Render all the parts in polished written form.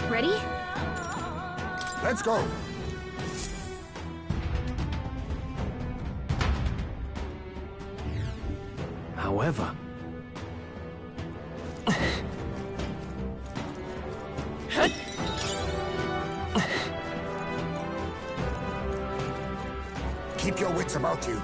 Ready? Let's go. However... Keep your wits about you.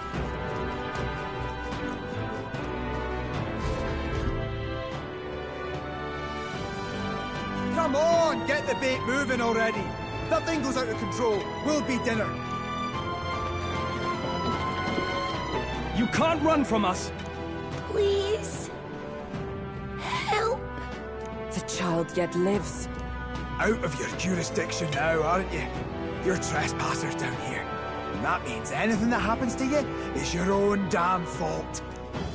Come on, get the bait moving already. If that thing goes out of control, we'll be dinner. You can't run from us! Please. Help. The child yet lives. Out of your jurisdiction now, aren't you? You're trespassers down here. And that means anything that happens to you is your own damn fault.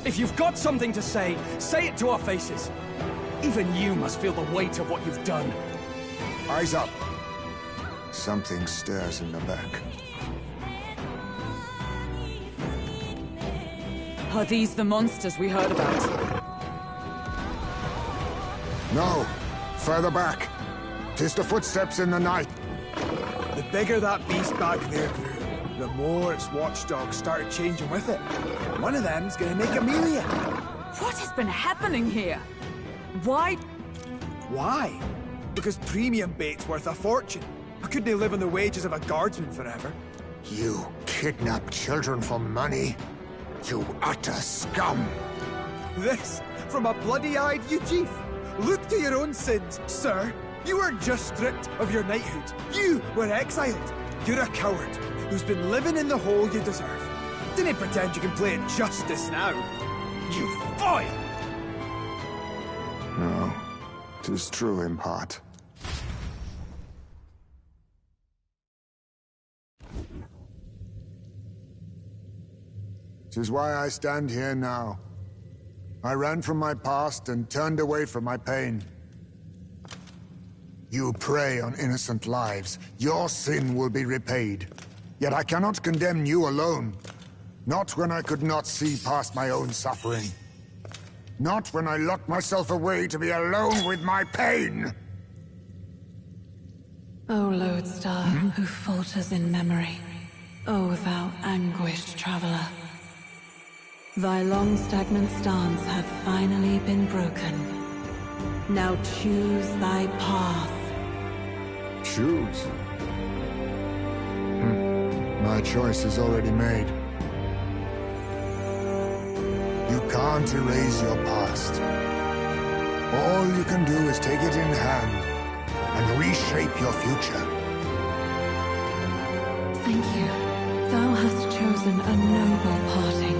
If you've got something to say it to our faces. Even you must feel the weight of what you've done. Eyes up. Something stirs in the back. Are these the monsters we heard about? No. Further back. 'Tis the footsteps in the night. The bigger that beast back there grew, the more its watchdogs started changing with it. One of them's gonna make Amelia. What has been happening here? Why? Why? Because premium bait's worth a fortune. I couldn't live on the wages of a guardsman forever. You kidnap children for money? You utter scum! This from a bloody-eyed Eugene. Look to your own sins, sir. You weren't just stripped of your knighthood. You were exiled. You're a coward who's been living in the hole you deserve. Didn't pretend you can play at justice now. You foil! No, 'tis true in part. Tis why I stand here now. I ran from my past and turned away from my pain. You prey on innocent lives. Your sin will be repaid. Yet I cannot condemn you alone. Not when I could not see past my own suffering. Not when I locked myself away to be alone with my pain! O lodestar, who falters in memory, O thou anguished traveler. Thy long stagnant stance hath finally been broken. Now choose thy path. Choose? My choice is already made. You can't erase your past. All you can do is take it in hand and reshape your future. Thank you. Thou hast chosen a noble parting.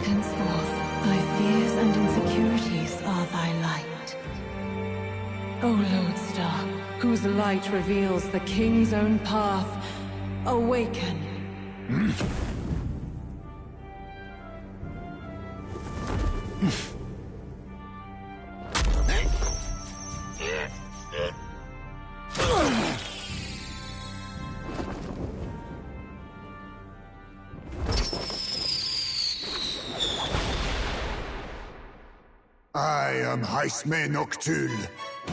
Henceforth, thy fears and insecurities are thy light. O lodestar, whose light reveals the king's own path, awaken. I am Haisme Noctul.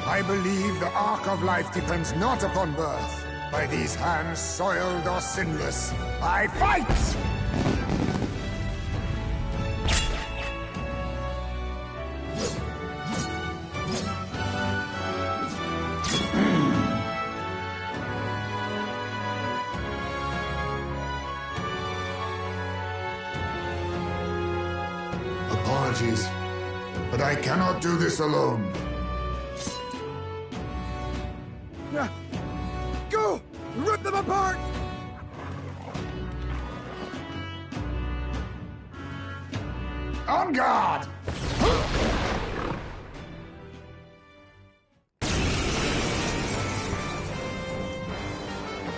I believe the arc of life depends not upon birth. By these hands, soiled or sinless, I fight! Apologies, but I cannot do this alone. Go! Rip them apart! On guard!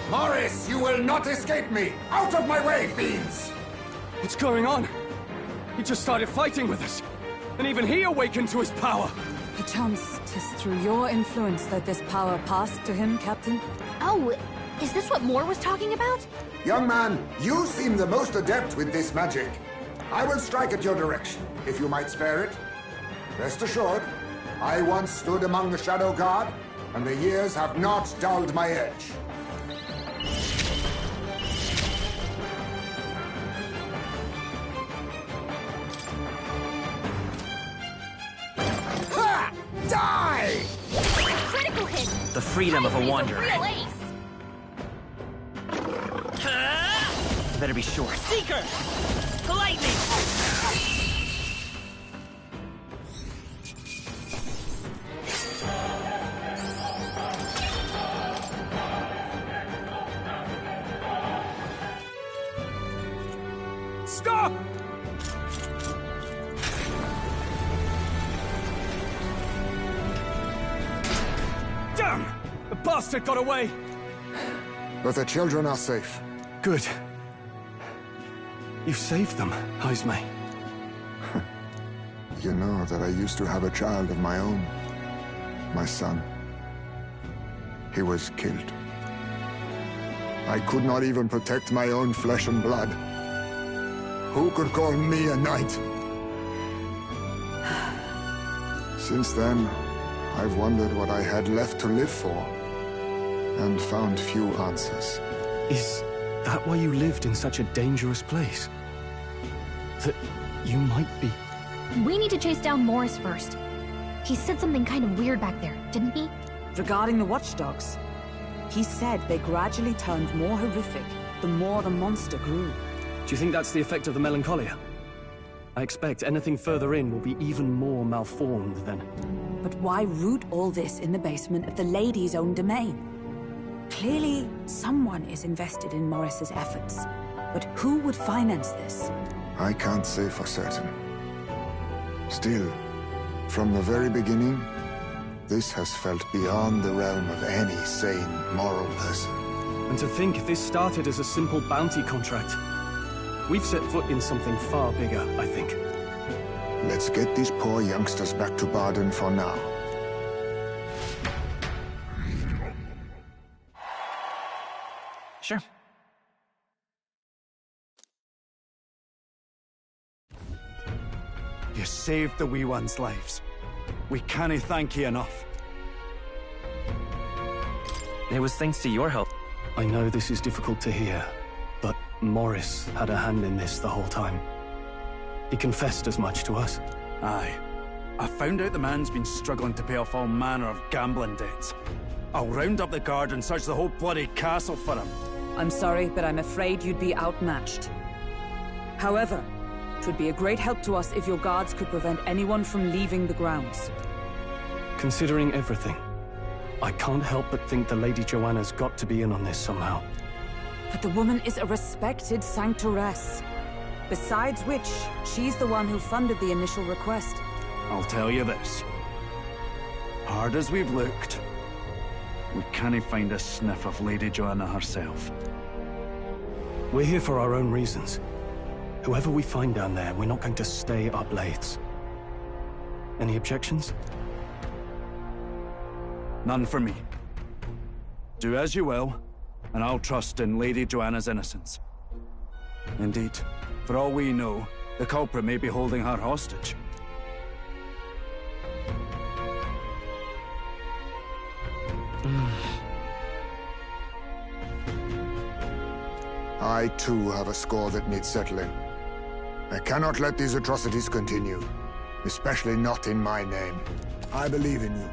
Morris, you will not escape me! Out of my way, fiends! What's going on? He just started fighting with us. And even he awakened to his power. Perchance 'tis through your influence that this power passed to him, Captain. Oh, is this what Moore was talking about? Young man, you seem the most adept with this magic. I will strike at your direction, if you might spare it. Rest assured, I once stood among the Shadow Guard, and the years have not dulled my edge. Ha! Die! Critical hit! The freedom of a Ivory's wanderer. real ace! Better be short. Seeker! Lightning! Stop! Damn! The bastard got away! But the children are safe. Good. You saved them, Ismay. You know that I used to have a child of my own. My son. He was killed. I could not even protect my own flesh and blood. Who could call me a knight? Since then, I've wondered what I had left to live for, and found few answers. Is that why you lived in such a dangerous place? That you might be... We need to chase down Morris first. He said something kind of weird back there, didn't he? Regarding the watchdogs, he said they gradually turned more horrific the more the monster grew. Do you think that's the effect of the melancholia? I expect anything further in will be even more malformed then. But why root all this in the basement of the lady's own domain? Clearly, someone is invested in Morris's efforts. But who would finance this? I can't say for certain. Still, from the very beginning, this has felt beyond the realm of any sane, moral person. And to think this started as a simple bounty contract. We've set foot in something far bigger, I think. Let's get these poor youngsters back to Baden for now. Sure. You saved the wee ones' lives. We can't thank you enough. It was thanks to your help. I know this is difficult to hear, but Morris had a hand in this the whole time. He confessed as much to us. Aye. I found out the man's been struggling to pay off all manner of gambling debts. I'll round up the guard and search the whole bloody castle for him. I'm sorry, but I'm afraid you'd be outmatched. However, it would be a great help to us if your guards could prevent anyone from leaving the grounds. Considering everything, I can't help but think the Lady Joanna's got to be in on this somehow. But the woman is a respected sanctoress. Besides which, she's the one who funded the initial request. I'll tell you this. Hard as we've looked, we can't find a sniff of Lady Joanna herself. We're here for our own reasons. Whoever we find down there, we're not going to stay up late. Any objections? None for me. Do as you will, and I'll trust in Lady Joanna's innocence. Indeed, for all we know, the culprit may be holding her hostage. I too have a score that needs settling. I cannot let these atrocities continue, especially not in my name. I believe in you.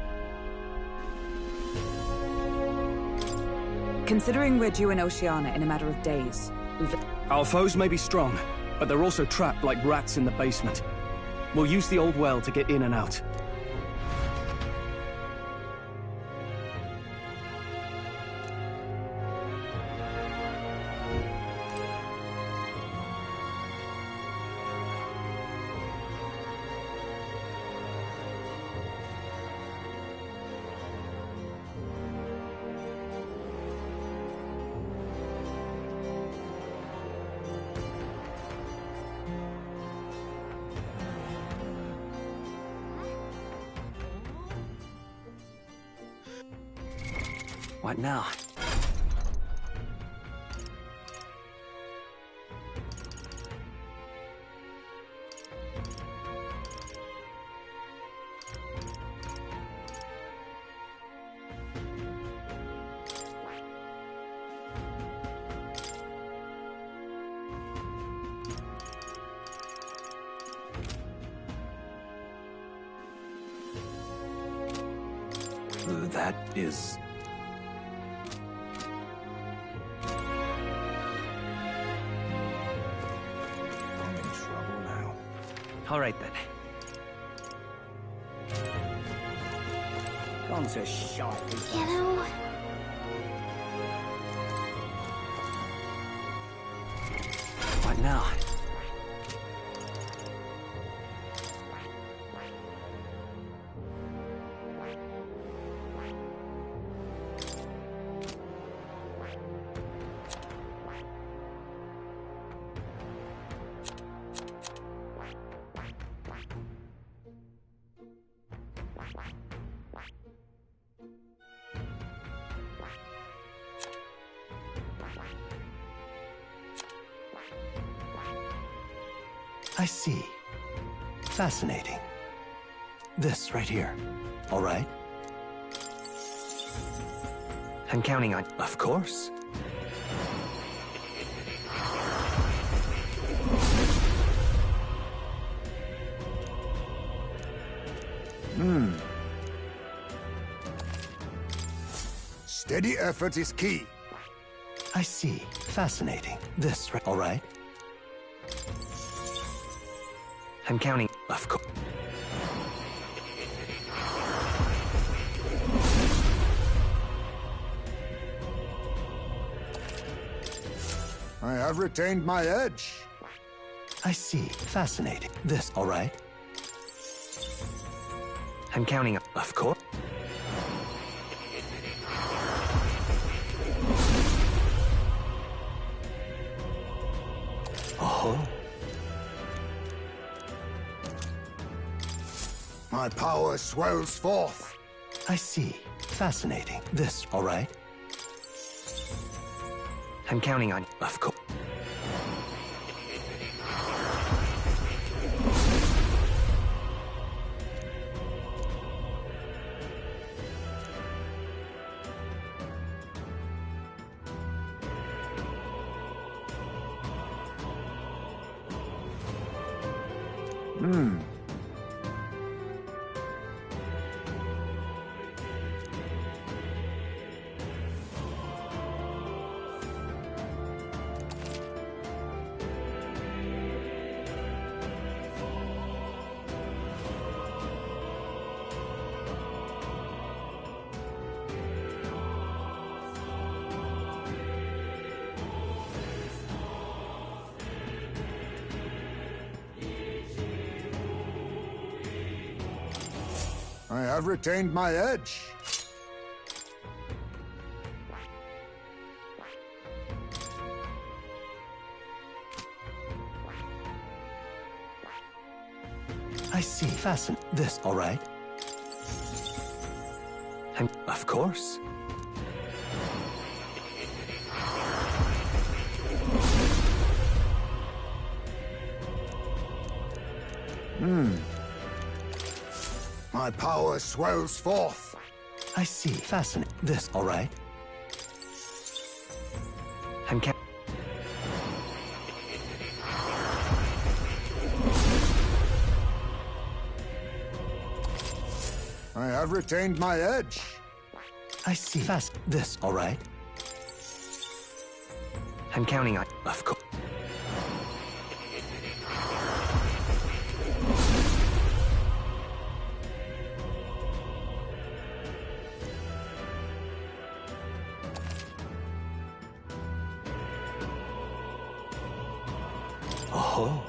Considering we're due in Oceania in a matter of days, Our foes may be strong, but they're also trapped like rats in the basement. We'll use the old well to get in and out. What now? That is... I'm in trouble now. All right, then. Gone to shite. You know, What now? I see. Fascinating. This right here. All right? I'm counting on... Of course. Steady effort is key. I see. Fascinating. This right... All right? I'm counting... Of course. I have retained my edge. I see. Fascinating. This... All right? I'm counting on... Of course. Oh. My power swells forth. I see. Fascinating. This... All right? I'm counting on... Of course. I have retained my edge. I see. Fasten. This... All right? I'm... Of course. My power swells forth. I see. Fasten. This... All right? I'm counting... I have retained my edge. I see. Fast. This... All right? I'm counting on... Of course. Oh.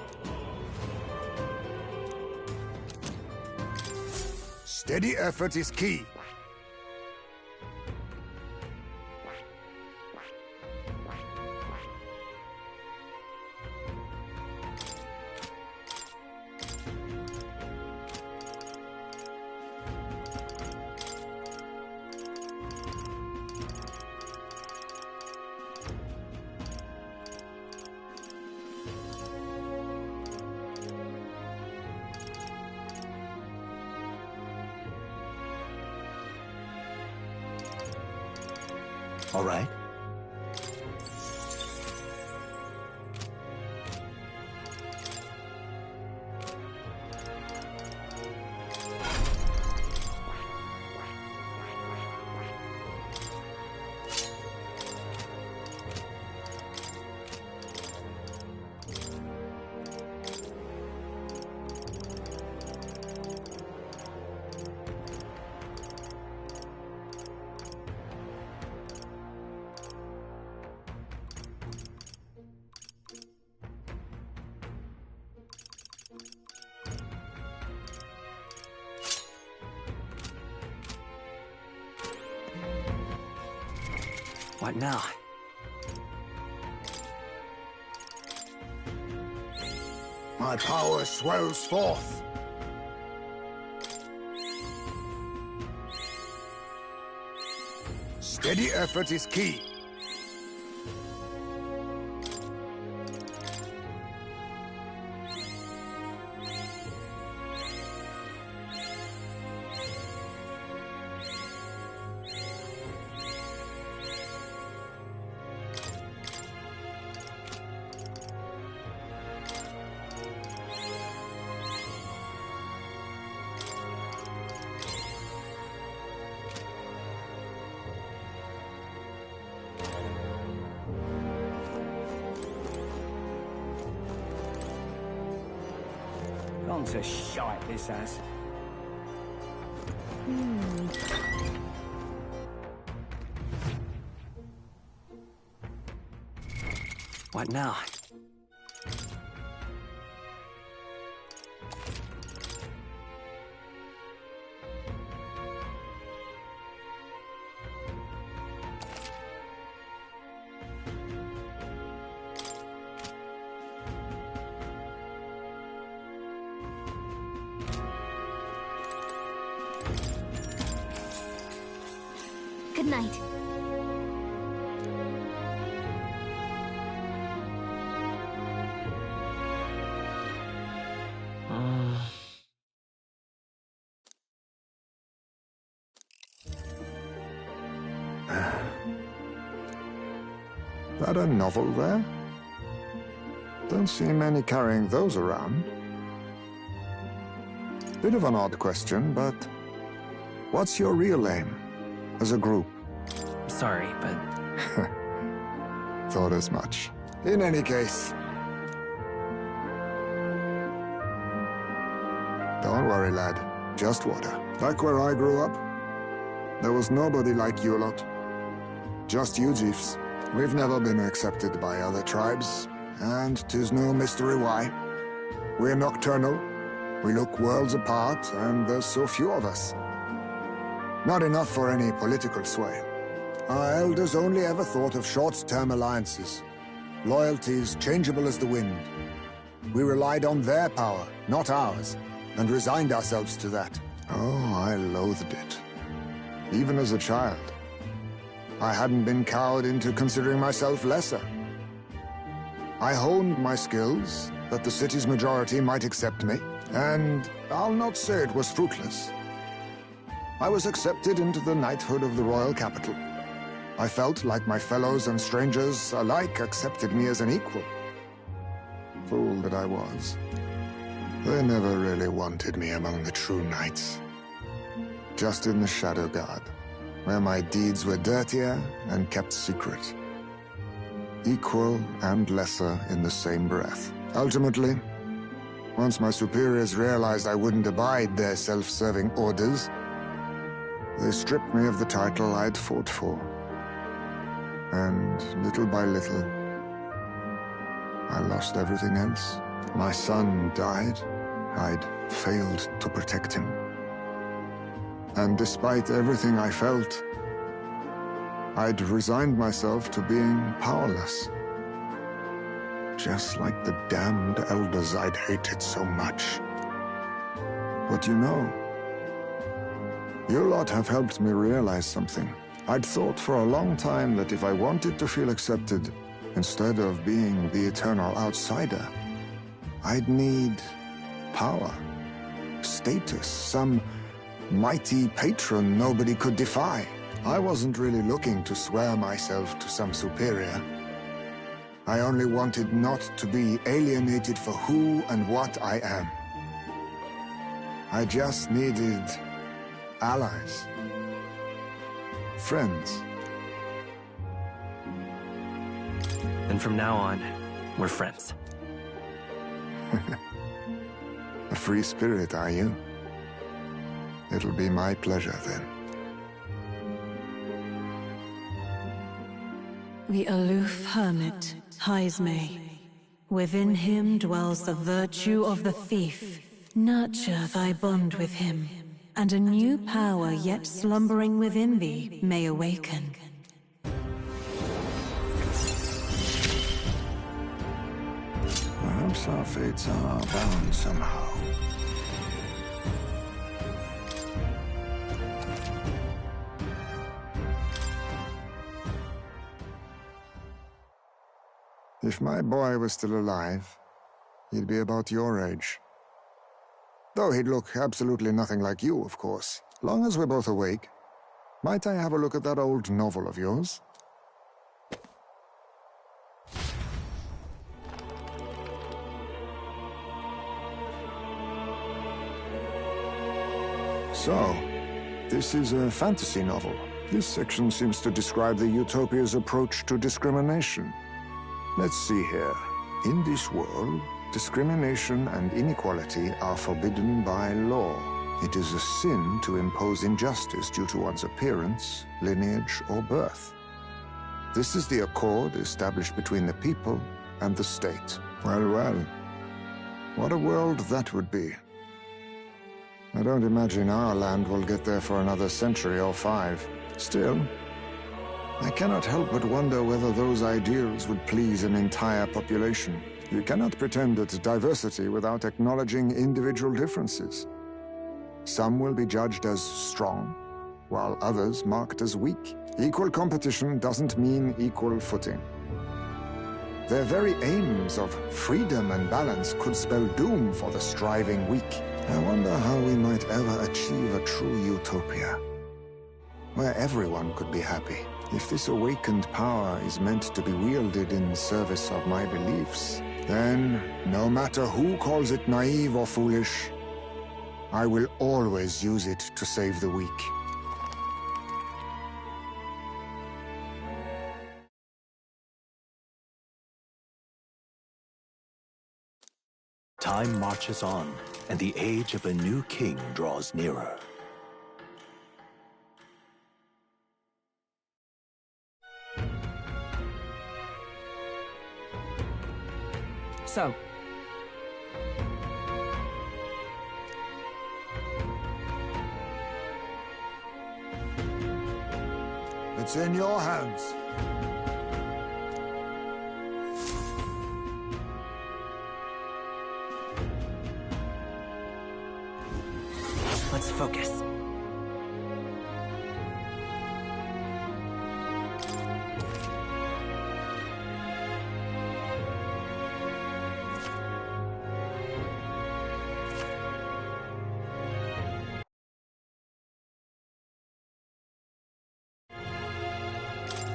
Steady effort is key. All right? What now? My power swells forth. Steady effort is key. Gone to shite, this has. What now? Good night. That a novel there? Don't see many carrying those around. Bit of an odd question, but what's your real aim as a group? Sorry, but Thought as much. In any case, don't worry, lad. Just water. Back where I grew up, there was nobody like you lot. Just you chiefs. We've never been accepted by other tribes, and 'tis no mystery why. We're nocturnal, we look worlds apart, and there's so few of us. Not enough for any political sway. Our elders only ever thought of short-term alliances, loyalties changeable as the wind. We relied on their power, not ours, and resigned ourselves to that. Oh, I loathed it. Even as a child. I hadn't been cowed into considering myself lesser. I honed my skills, that the city's majority might accept me, and I'll not say it was fruitless. I was accepted into the knighthood of the royal capital. I felt like my fellows and strangers alike accepted me as an equal. Fool that I was. They never really wanted me among the true knights. Just in the Shadow Guard, where my deeds were dirtier and kept secret. Equal and lesser in the same breath. Ultimately, once my superiors realized I wouldn't abide their self-serving orders, they stripped me of the title I'd fought for. And little by little, I lost everything else. My son died. I'd failed to protect him. And despite everything I felt, I'd resigned myself to being powerless. Just like the damned elders I'd hated so much. But you know, you lot have helped me realize something. I'd thought for a long time that if I wanted to feel accepted, instead of being the eternal outsider, I'd need power, status, some mighty patron nobody could defy. I wasn't really looking to swear myself to some superior. I only wanted not to be alienated for who and what I am. I just needed allies. Friends. and from now on, we're friends. A free spirit, are you? It'll be my pleasure, then. The aloof hermit, Heismay. Within him dwells the virtue of the thief. Nurture thy bond with him, and a new power yet slumbering within thee may awaken. Perhaps our fates are bound somehow. If my boy was still alive, he'd be about your age. Though he'd look absolutely nothing like you, of course. Long as we're both awake. Might I have a look at that old novel of yours? So, this is a fantasy novel. This section seems to describe the Utopia's approach to discrimination. Let's see here. In this world, discrimination and inequality are forbidden by law. It is a sin to impose injustice due to one's appearance, lineage, or birth. This is the accord established between the people and the state. Well, well. What a world that would be. I don't imagine our land will get there for another century or 5. Still, I cannot help but wonder whether those ideals would please an entire population. You cannot pretend at diversity without acknowledging individual differences. Some will be judged as strong, while others marked as weak. Equal competition doesn't mean equal footing. Their very aims of freedom and balance could spell doom for the striving weak. I wonder how we might ever achieve a true utopia, where everyone could be happy. If this awakened power is meant to be wielded in service of my beliefs, then, no matter who calls it naive or foolish, I will always use it to save the weak. Time marches on, and the age of a new king draws nearer. So, It's in your hands. let's focus.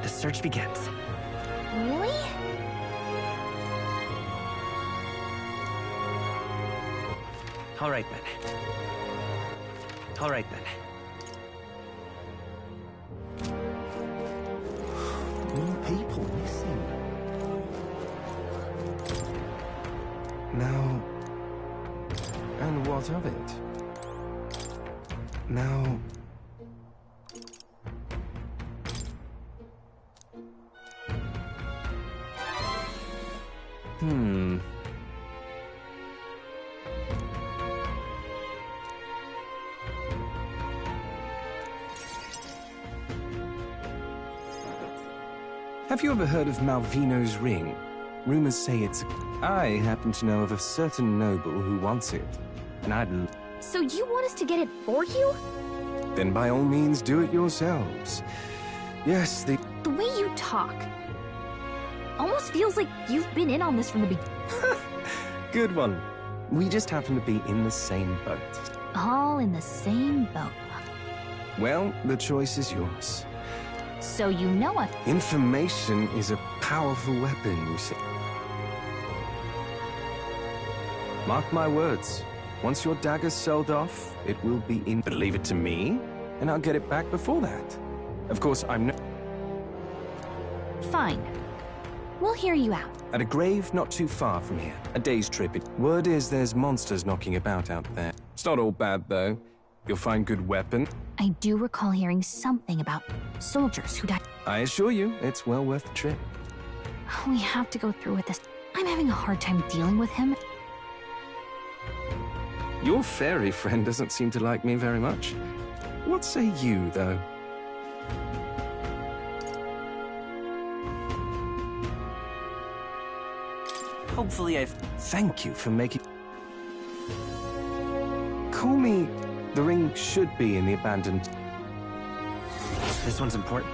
The search begins. Really? All right, then. All right, then. More people missing. Now... and what of it? Now... Have you ever heard of Malvino's ring? Rumors say it's... I happen to know of a certain noble who wants it, and I'd... So you want us to get it for you? Then by all means do it yourselves. Yes, the way you talk almost feels like you've been in on this from the beginning. Good one. We just happen to be in the same boat. All in the same boat. Well, the choice is yours. So you know what? Information is a powerful weapon, you see. Mark my words. Once your dagger's sold off, it will be in... But leave it to me, and I'll get it back before that. Of course, I'm no... Fine. We'll hear you out. At a grave not too far from here. A day's trip. Word is there's monsters knocking about out there. It's not all bad, though. You'll find good weapon. I do recall hearing something about soldiers who died. I assure you, it's well worth the trip. We have to go through with this. I'm having a hard time dealing with him. Your fairy friend doesn't seem to like me very much. What say you, though? Hopefully I've... Thank you for making... Call me... The ring should be in the abandoned... This one's important.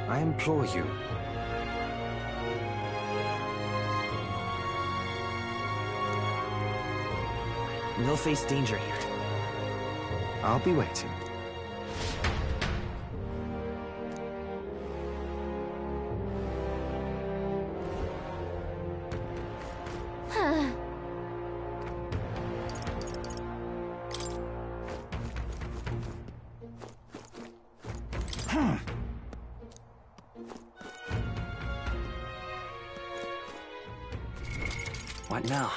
I implore you. They'll face danger here. I'll be waiting. What now?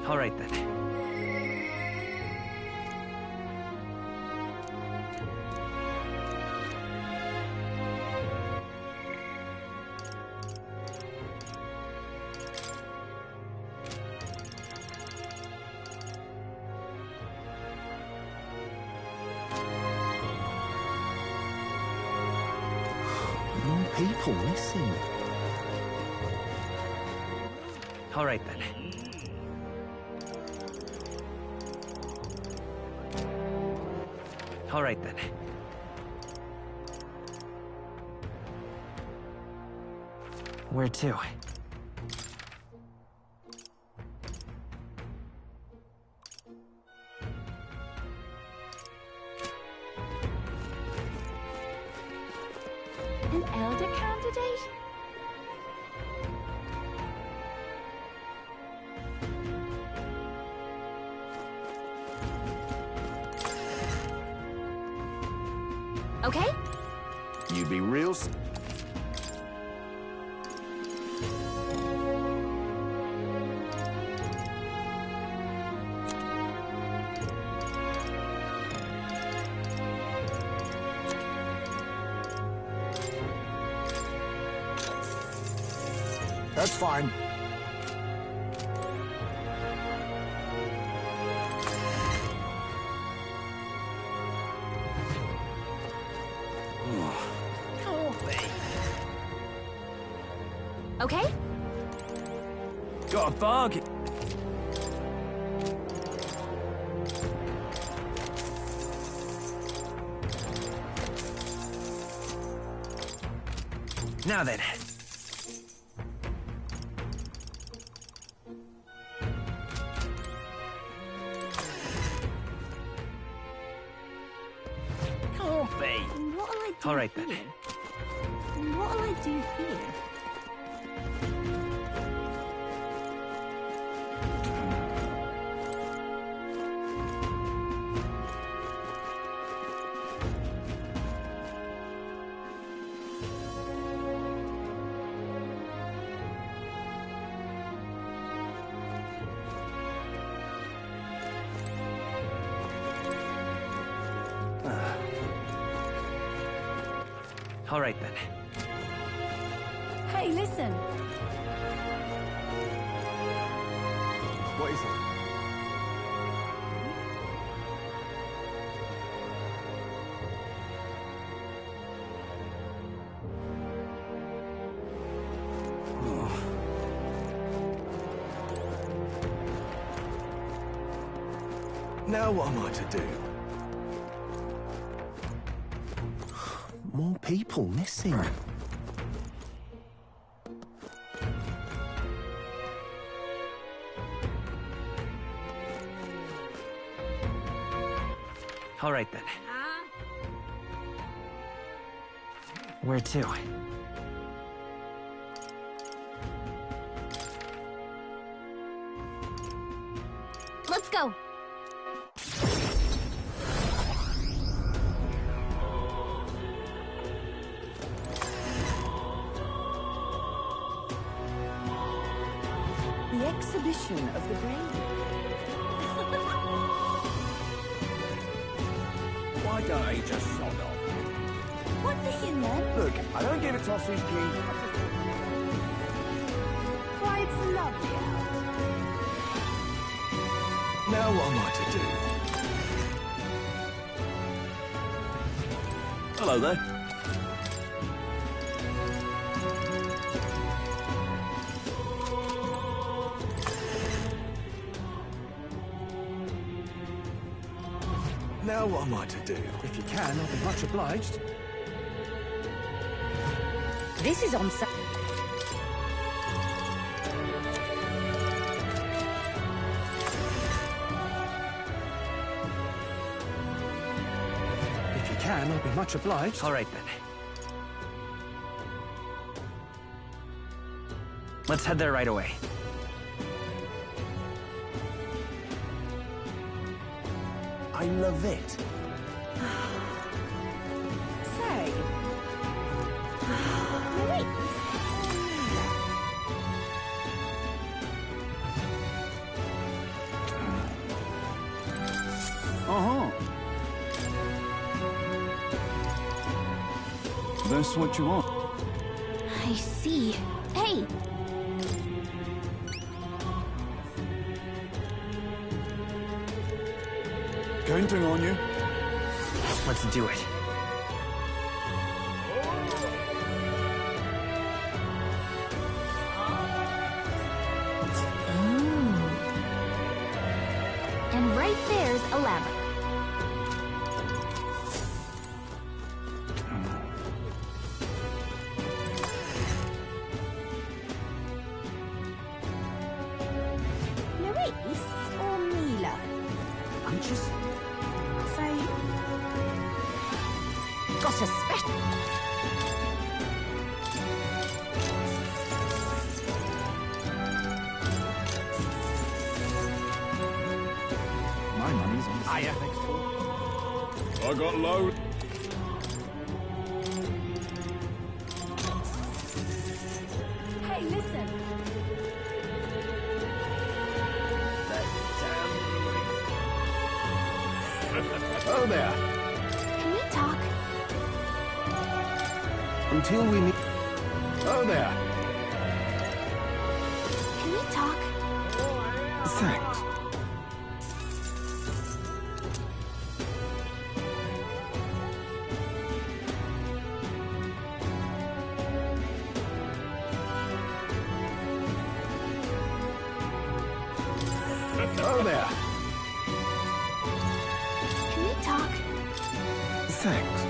All right then. More people missing. All right then. All right then. Where to? An elder candidate? Okay? You'd be real... That's fine. Okay? Got a bargain. Now then. What'll I do All right then. here? What'll I do here? All right then. Hey, listen. What is it? Now what am I to do? More people missing. All right then. Where to? Let's go. exhibition of the brain. Why don't he just sod off? What's this in then? Look, I don't give a toss who's king. Why, it's lovely out. Now what am I to do? Hello there. Now what am I to do? If you can, I'll be much obliged. This is on sale. If you can, I'll be much obliged. All right, then. Let's head there right away. I love it. Say. Wait. Uh-huh. That's what you want. I see. Hey! Counting on you. Let's do it. And right there's a ladder. Maurice or Mila? I'm just... Say. Got a special. My money's on the Hiya. next door. I got load. Hey, listen. Oh, there. Can we talk? Until we meet... Oh, there. Can we talk? Thanks. Oh, there. Can we talk? Thanks.